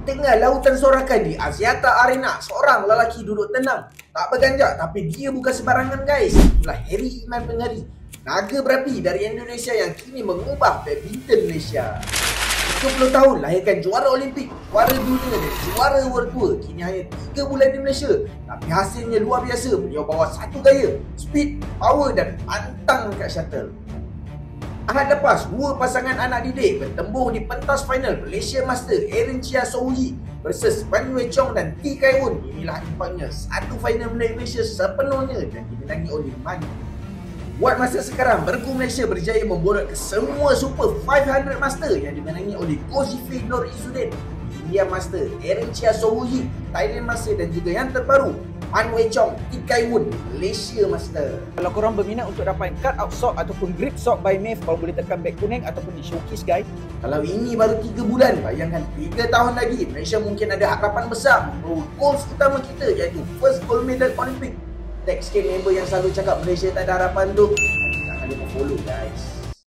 tengah lautan sorakan di Axiata Arena, seorang lelaki duduk tenang, tak berganjak, tapi dia bukan sembarangan guys. Itulah Harry Iman Penghari, naga berapi dari Indonesia yang kini mengubah badminton Malaysia. 30 tahun lahirkan juara Olimpik, juara dunia dan juara World Tour. Kini hanya 3 bulan di Malaysia, tapi hasilnya luar biasa. Beliau bawa satu gaya, speed, power dan pantang kat shuttle. Ahad lepas, dua pasangan anak didik bertembung di pentas final Malaysia Master Aaron Chia Sohuyi versus Wan Wei Chong dan T Kai Woon. Inilah impaknya satu final Malaysia sepenuhnya dan dimenangi oleh Man. Buat masa sekarang, bergu Malaysia berjaya memborot ke semua Super 500 Master yang dimenangi oleh Go Zhifei Nur Izzuddin, India Master Aaron Chia Sohuyi, Thailand Master dan juga yang terbaru Wan Wei Chong, T Kai Woon, Malaysia Master. Kalau korang berminat untuk dapat cut out sock ataupun grip sock by Maeve, korang boleh tekan back kuning ataupun di showcase guys. Kalau ini baru 3 bulan, bayangkan 3 tahun lagi Malaysia mungkin ada harapan besar membawa goals utama kita, iaitu first gold medal Olympic. Tag sikit member yang selalu cakap Malaysia tak ada harapan tu, jangan lupa follow guys.